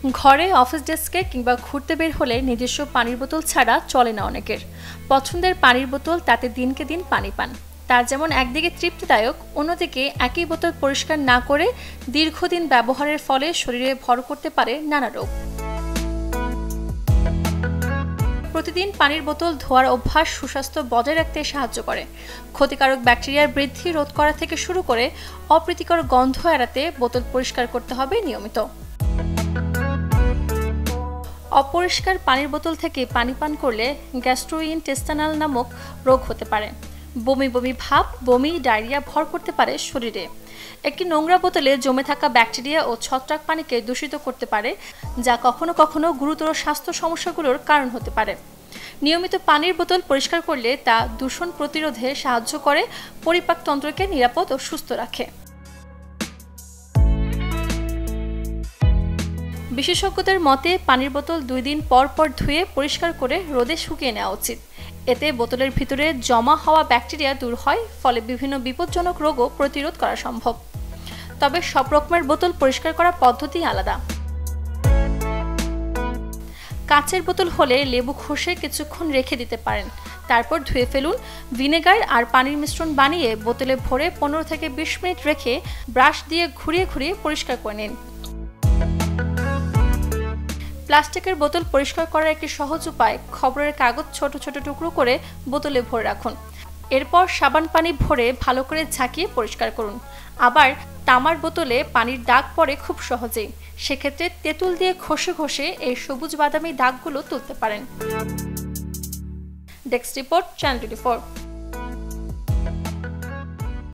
ঘরে অফিস ডেস্কে কিংবা ঘুরতে বের হলে নিজস্ব পানির বোতল ছাড়া চলে না অনেকের। পছন্দের পানির বোতল, তাতে দিনকে দিন পানি পান। তার যেমন একদিকে তৃপ্তিদায়ক, অন্যদিকে একই বোতল পরিষ্কার না করে দীর্ঘদিন ব্যবহারের ফলে শরীরে ভর করতে পারে নানা রোগ। প্রতিদিন পানির বোতল ধোয়ার অভ্যাস সুস্বাস্থ্য বজায় রাখতে সাহায্য করে। ক্ষতিকারক ব্যাকটেরিয়ার বৃদ্ধি রোধ করা থেকে শুরু করে অপ্রীতিকর গন্ধ এড়াতে বোতল পরিষ্কার করতে হবে নিয়মিত। অপরিষ্কার পানির বোতল থেকে পানি পান করলে গ্যাস্ট্রোইন্টেস্টাইনাল নামক রোগ হতে পারে। বমি বমি ভাব, বমি, ডায়রিয়া ভর করতে পারে শরীরে। একটি নোংরা বোতলে জমে থাকা ব্যাকটেরিয়া ও ছত্রাক পানিকে দূষিত করতে পারে, যা কখনো কখনো গুরুতর স্বাস্থ্য সমস্যাগুলোর কারণ হতে পারে। নিয়মিত পানির বোতল পরিষ্কার করলে তা দূষণ প্রতিরোধে সাহায্য করে, পরিপাকতন্ত্রকে নিরাপদ ও সুস্থ রাখে। বিশেষজ্ঞদের মতে পানির বোতল 2 দিন পর পর ধুয়ে পরিষ্কার করে রোদে শুকিয়ে নেওয়া উচিত। এতে বোতলের ভিতরে জমা হওয়া ব্যাকটেরিয়া দূর হয়, ফলে বিভিন্ন বিপজ্জনক রোগও প্রতিরোধ করা সম্ভব। তবে সব রকমের বোতল পরিষ্কার করার পদ্ধতি আলাদা। কাচের বোতল হলে লেবু খসে কিছুক্ষণ রেখে দিতে পারেন, তারপর ধুয়ে ফেলুন। ভিনেগার আর পানির মিশ্রণ বানিয়ে বোতলে ভরে 15 থেকে 20 মিনিট রেখে ব্রাশ দিয়ে ঘুরিয়ে ঘুরিয়ে পরিষ্কার করে নিন। প্লাস্টিকের বোতল পরিষ্কার করার একটি সহজ উপায়, খবরের কাগজ ছোট ছোট টুকরো করে বোতলে ভরে রাখুন। এরপর সাবান পানি ভরে ভালো করে ঝাঁকিয়ে পরিষ্কার করুন। আবার তামার বোতলে পানির দাগ পড়ে খুব সহজেই, সেক্ষেত্রে তেঁতুল দিয়ে ঘষে ঘষে এই সবুজ বাদামি দাগগুলো তুলতে পারেন। Desk report, channel 24।